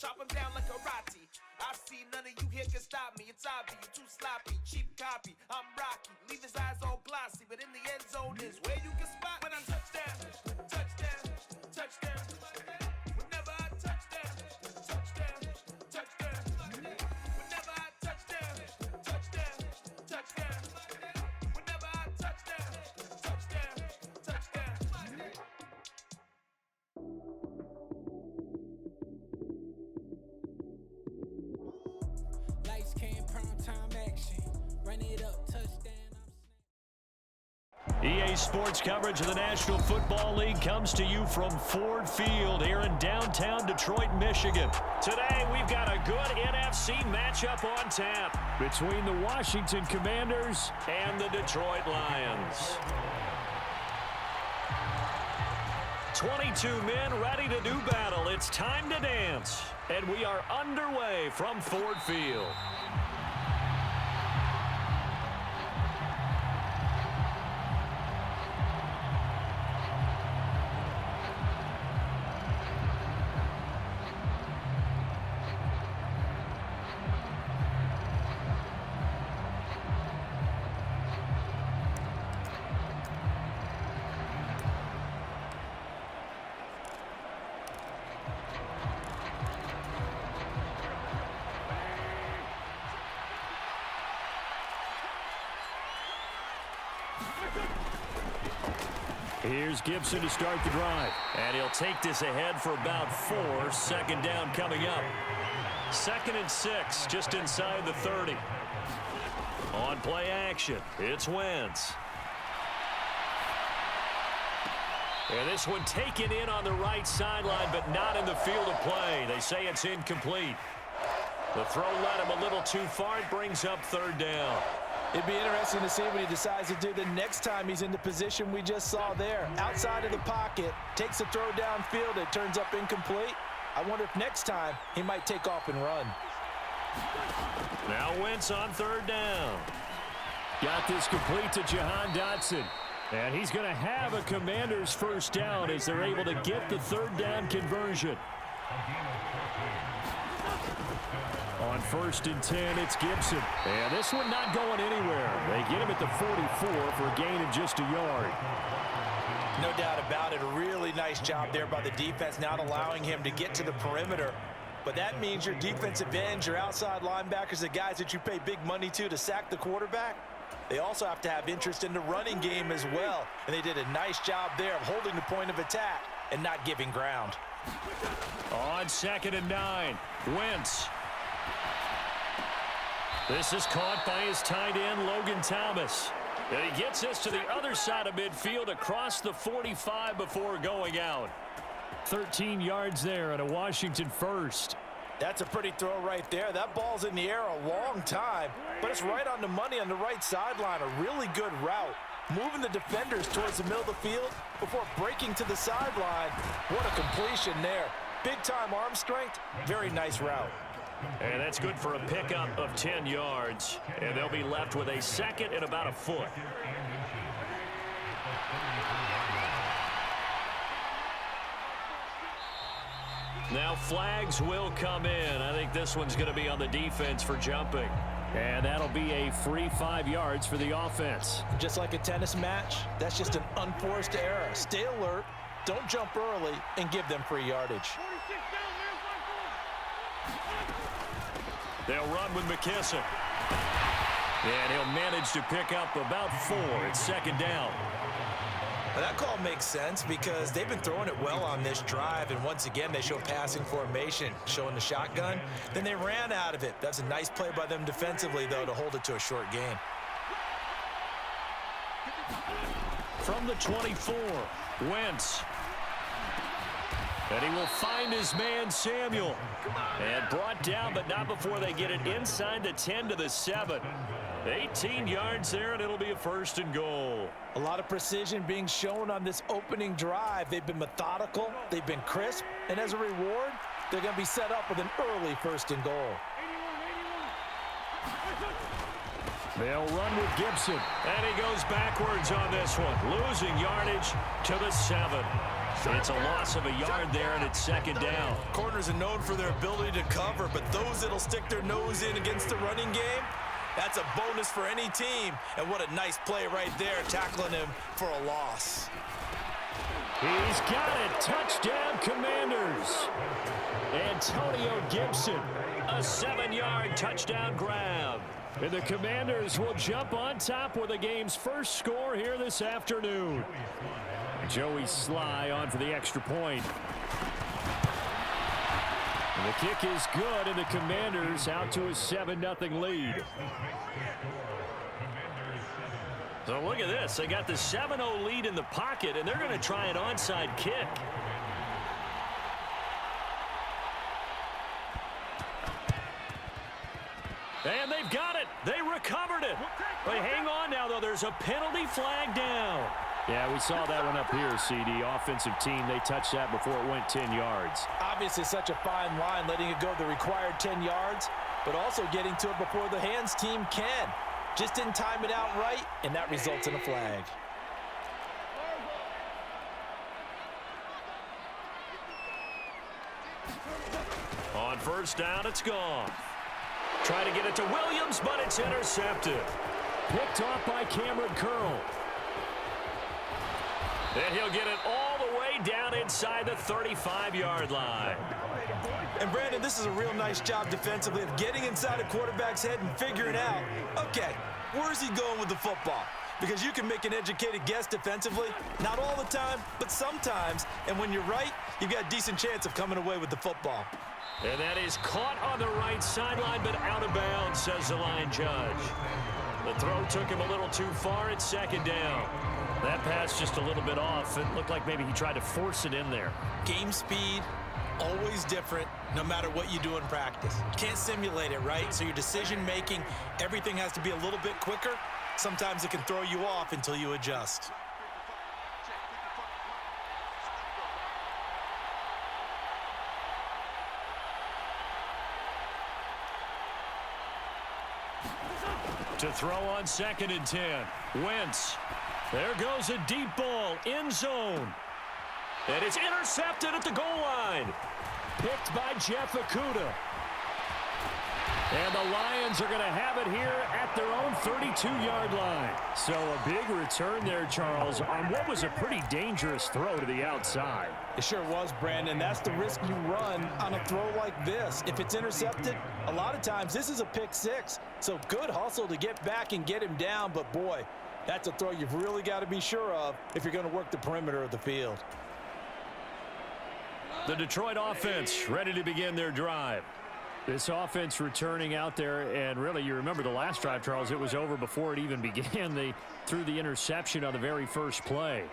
chop him down like karate. I see none of you here can stop me. It's obvious, you too sloppy, cheap copy. I'm Rocky, leave his eyes all glossy, but in the end zone is where you can spot when I touchdown, touchdown, touchdown. Whenever I touchdown, touchdown, touchdown. Whenever I touchdown, touchdown, touchdown. Whenever I touchdown, touchdown, touchdown. Lights came, prime time action. Run it up, touchdown. EA Sports coverage of the National Football League comes to you from Ford Field here in downtown Detroit, Michigan. Today, we've got a good NFC matchup on tap between the Washington Commanders and the Detroit Lions. 22 men ready to do battle. It's time to dance. And we are underway from Ford Field. Here's Gibson to start the drive. And he'll take this ahead for about 4. Second down coming up. 2nd and 6, just inside the 30. On play action, it's Wentz. And this one taken in on the right sideline, but not in the field of play. They say it's incomplete. The throw led him a little too far. It brings up 3rd down. It'd be interesting to see what he decides to do the next time he's in the position we just saw there. Outside of the pocket, takes the throw downfield, it turns up incomplete. I wonder if next time he might take off and run. Now Wentz on 3rd down. Got this complete to Jahan Dotson. And he's going to have a Commander's first down as they're able to get the 3rd down conversion. On 1st and 10, it's Gibson. And this one not going anywhere. They get him at the 44 for a gain of just a yard. No doubt about it. A really nice job there by the defense, not allowing him to get to the perimeter. But that means your defensive ends, your outside linebackers, the guys that you pay big money to sack the quarterback, they also have to have interest in the running game as well. And they did a nice job there of holding the point of attack and not giving ground. On 2nd and 9, Wentz. This is caught by his tight end, Logan Thomas. And he gets this to the other side of midfield across the 45 before going out. 13 yards there and a Washington first. That's a pretty throw right there. That ball's in the air a long time, but it's right on the money on the right sideline. A really good route. Moving the defenders towards the middle of the field before breaking to the sideline. What a completion there. Big-time arm strength. Very nice route. And that's good for a pickup of 10 yards. And they'll be left with a 2nd and about a foot. Now flags will come in. I think this one's going to be on the defense for jumping. And that'll be a free 5 yards for the offense. Just like a tennis match, that's just an unforced error. Stay alert, don't jump early, and give them free yardage. They'll run with McKissick. And he'll manage to pick up about 4. It's 2nd down. Well, that call makes sense because they've been throwing it well on this drive, and once again they show passing formation, showing the shotgun. Then they ran out of it. That's a nice play by them defensively, though, to hold it to a short gain. From the 24, Wentz. And he will find his man, Samuel. And brought down, but not before they get it inside the 10 to the 7. 18 yards there, and it'll be a 1st and goal. A lot of precision being shown on this opening drive. They've been methodical, they've been crisp, and as a reward, they're going to be set up with an early 1st and goal. They'll run with Gibson. And he goes backwards on this one, losing yardage to the 7. It's a loss of a yard there, and it's second down. Corners are known for their ability to cover, but those that'll stick their nose in against the running game, that's a bonus for any team. And what a nice play right there, tackling him for a loss. He's got it. Touchdown, Commanders. Antonio Gibson, a 7-yard touchdown grab. And the Commanders will jump on top with the game's first score here this afternoon. Joey Sly on for the extra point. And the kick is good, and the Commanders out to a 7-0 lead. So look at this. They got the 7-0 lead in the pocket, and they're going to try an onside kick. And they've got it. They recovered it. But hang on now, though. There's a penalty flag down. Yeah, we saw that one up here, CD. Offensive team, they touched that before it went 10 yards. Obviously, such a fine line, letting it go the required 10 yards, but also getting to it before the hands team can. Just didn't time it out right, and that results in a flag. On first down, it's gone. Try to get it to Williams, but it's intercepted. Picked off by Cameron Curl. And he'll get it all the way down inside the 35-yard line. And, Brandon, this is a real nice job defensively of getting inside a quarterback's head and figuring out, okay, where's he going with the football? Because you can make an educated guess defensively, not all the time, but sometimes. And when you're right, you've got a decent chance of coming away with the football. And that is caught on the right sideline, but out of bounds, says the line judge. The throw took him a little too far. It's second down. That pass just a little bit off. It looked like maybe he tried to force it in there. Game speed, always different, no matter what you do in practice. Can't simulate it, right? So your decision-making, everything has to be a little bit quicker. Sometimes it can throw you off until you adjust. To throw on 2nd and 10. Wentz. There goes a deep ball. End zone. And it's intercepted at the goal line. Picked by Jeff Okudah. And the Lions are going to have it here at their own 32-yard line. So a big return there, Charles, on what was a pretty dangerous throw to the outside. It sure was, Brandon. That's the risk you run on a throw like this. If it's intercepted, a lot of times this is a pick six. So good hustle to get back and get him down. But, boy, that's a throw you've really got to be sure of if you're going to work the perimeter of the field. The Detroit offense ready to begin their drive. This offense returning out there, and really, you remember the last drive, Charles, it was over before it even began. They threw the interception on the very first play.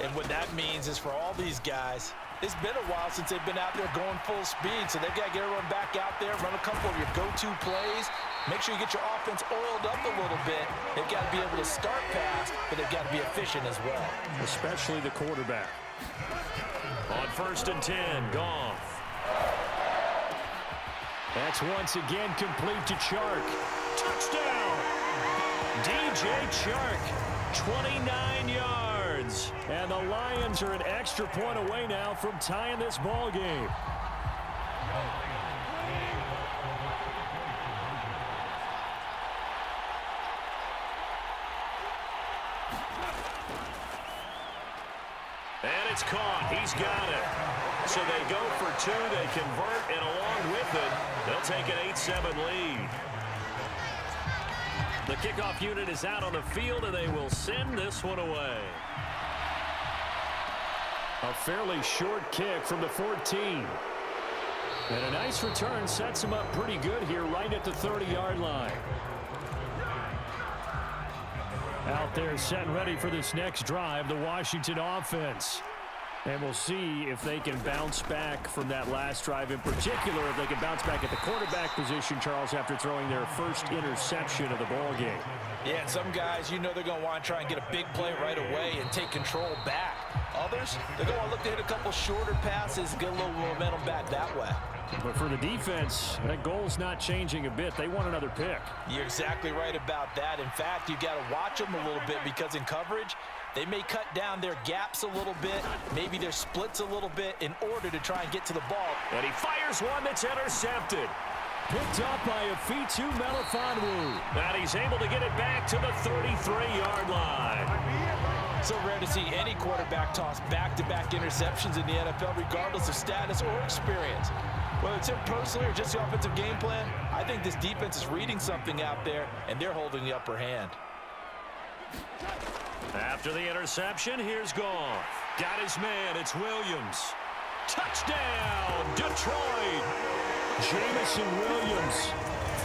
And what that means is for all these guys, it's been a while since they've been out there going full speed, so they've got to get everyone back out there, run a couple of your go-to plays, make sure you get your offense oiled up a little bit. They've got to be able to start fast, but they've got to be efficient as well. Especially the quarterback. On 1st and 10, Goff. That's once again complete to Chark. Touchdown! DJ Chark, 29 yards. And the Lions are an extra point away now from tying this ball game. And it's caught. He's got it. So they go for two. They convert, and along with it, they'll take an 8-7 lead. The kickoff unit is out on the field, and they will send this one away. A fairly short kick from the 14. And a nice return sets him up pretty good here right at the 30-yard line. Out there set and ready for this next drive, the Washington offense. And we'll see if they can bounce back from that last drive, in particular if they can bounce back at the quarterback position, Charles, after throwing their first interception of the ball game. Yeah, and some guys, you know they're going to want to try and get a big play right away and take control back. Others, they're going to look to hit a couple shorter passes, get a little momentum back that way. But for the defense, that goal's not changing a bit. They want another pick. You're exactly right about that. In fact, you got to watch them a little bit because in coverage, they may cut down their gaps a little bit, maybe their splits a little bit in order to try and get to the ball. And he fires one that's intercepted. Picked up by Afitu Melifonwu. And he's able to get it back to the 33-yard line. So rare to see any quarterback toss back-to-back interceptions in the NFL, regardless of status or experience. Whether it's him personally or just the offensive game plan, I think this defense is reading something out there, and they're holding the upper hand. After the interception, here's Goff. Got his man, it's Williams. Touchdown, Detroit! Jamison Williams,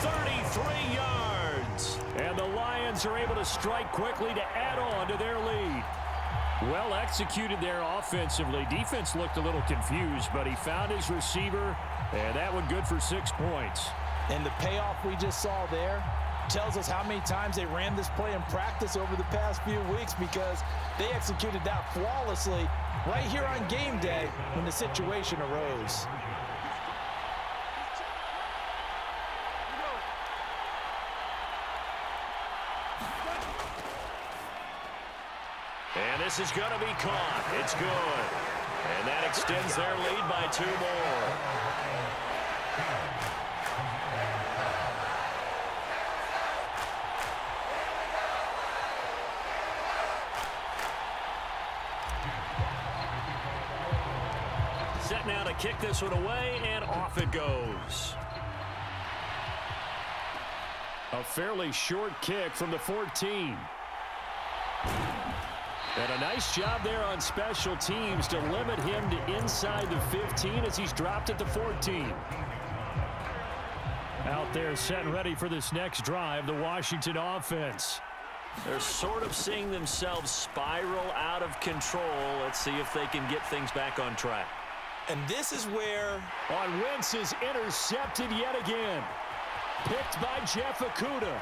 33 yards. And the Lions are able to strike quickly to add on to their lead. Well executed there offensively. Defense looked a little confused, but he found his receiver, and that one good for 6 points. And the payoff we just saw there tells us how many times they ran this play in practice over the past few weeks, because they executed that flawlessly right here on game day when the situation arose. And this is going to be caught. It's good. And that extends their lead by 2 more. Set now to kick this one away, and off it goes. A fairly short kick from the 14. And a nice job there on special teams to limit him to inside the 15 as he's dropped at the 14. Out there set and ready for this next drive, the Washington offense. They're sort of seeing themselves spiral out of control. Let's see if they can get things back on track. And this is where On Wentz is intercepted yet again. Picked by Jeff Okudah.